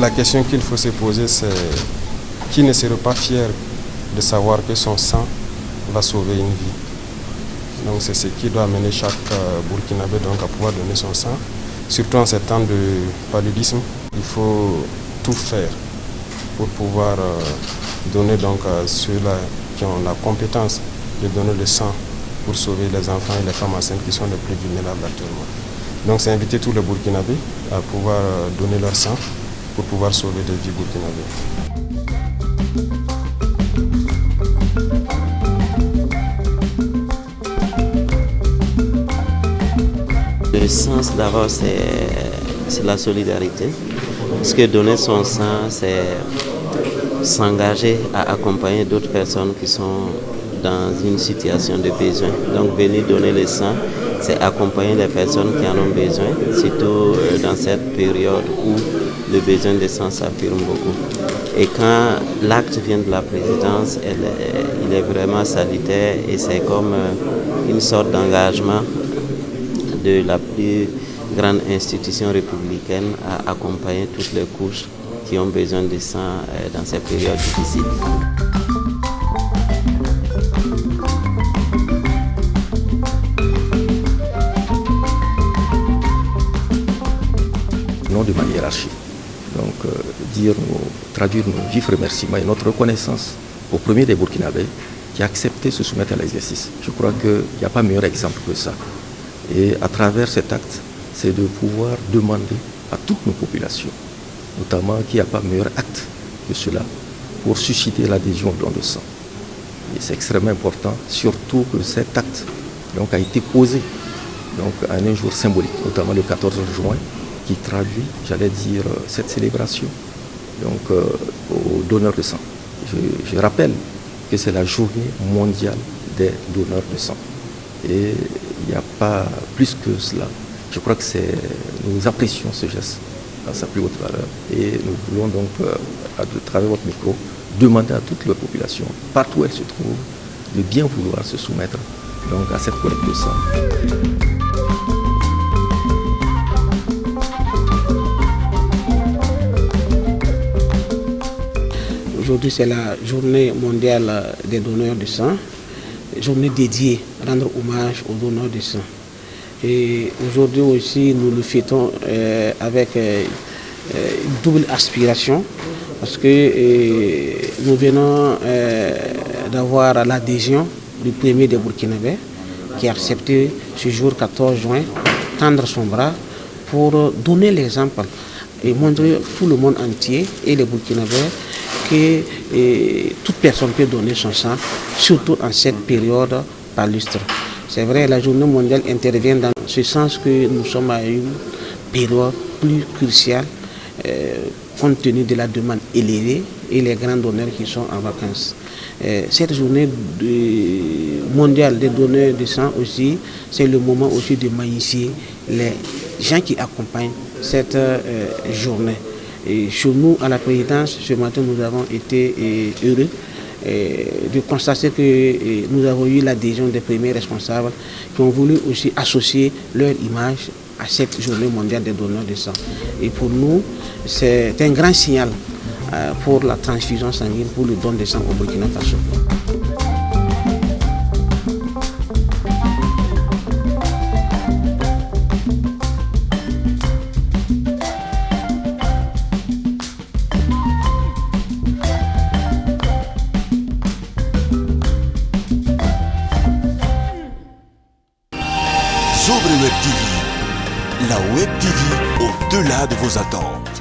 La question qu'il faut se poser, c'est qui ne serait pas fier de savoir que son sang va sauver une vie. Donc c'est ce qui doit amener chaque Burkinabé donc, à pouvoir donner son sang. Surtout en ces temps de paludisme, il faut tout faire pour pouvoir donner donc à ceux-là qui ont la compétence de donner le sang pour sauver les enfants et les femmes enceintes qui sont les plus vulnérables actuellement. Donc c'est inviter tous les Burkinabés à pouvoir donner leur sang pour pouvoir sauver des vies burkinabés. Le sens d'abord c'est la solidarité. Parce que donner son sang, c'est s'engager à accompagner d'autres personnes qui sont dans une situation de besoin. Donc venir donner le sang, c'est accompagner les personnes qui en ont besoin, surtout dans cette période où le besoin de sang s'affirme beaucoup. Et quand l'acte vient de la présidence, il est vraiment salutaire et c'est comme une sorte d'engagement de la plus grande institution républicaine à accompagner toutes les couches qui ont besoin de sang dans ces périodes difficiles. Non de ma hiérarchie. Donc traduire nos vifs remerciements et notre reconnaissance au premier des Burkinabés qui a accepté de se soumettre à l'exercice. Je crois qu'il n'y a pas meilleur exemple que ça. Et à travers cet acte, c'est de pouvoir demander à toutes nos populations, notamment qu'il n'y a pas meilleur acte que cela, pour susciter l'adhésion au don de sang. Et c'est extrêmement important, surtout que cet acte donc, a été posé donc, à un jour symbolique, notamment le 14 juin, qui traduit, j'allais dire, cette célébration donc, aux donneurs de sang. Je rappelle que c'est la journée mondiale des donneurs de sang. Et il n'y a pas plus que cela. Je crois que nous apprécions ce geste dans sa plus haute valeur. Et nous voulons donc, à travers votre micro, demander à toute la population, partout où elle se trouve, de bien vouloir se soumettre donc, à cette collecte de sang. Aujourd'hui, c'est la journée mondiale des donneurs de sang, journée dédiée à rendre hommage aux donneurs de sang. Et aujourd'hui aussi, nous le fêtons avec une double aspiration, parce que nous venons d'avoir l'adhésion du premier des Burkinabés qui a accepté ce jour 14 juin tendre son bras pour donner l'exemple et montrer tout le monde entier et les Burkinabés que toute personne peut donner son sang, surtout en cette période palustre. C'est vrai, la journée mondiale intervient dans ce sens que nous sommes à une période plus cruciale compte tenu de la demande élevée et les grands donneurs qui sont en vacances. Cette journée mondiale des donneurs de sang aussi, c'est le moment aussi de magnifier les gens qui accompagnent cette journée. Et chez nous, à la présidence, ce matin, nous avons été heureux de constater que nous avons eu l'adhésion des premiers responsables qui ont voulu aussi associer leur image à cette journée mondiale des donneurs de sang. Et pour nous, c'est un grand signal pour la transfusion sanguine, pour le don de sang au Burkina Faso. Sobre Web TV, la Web TV au-delà de vos attentes.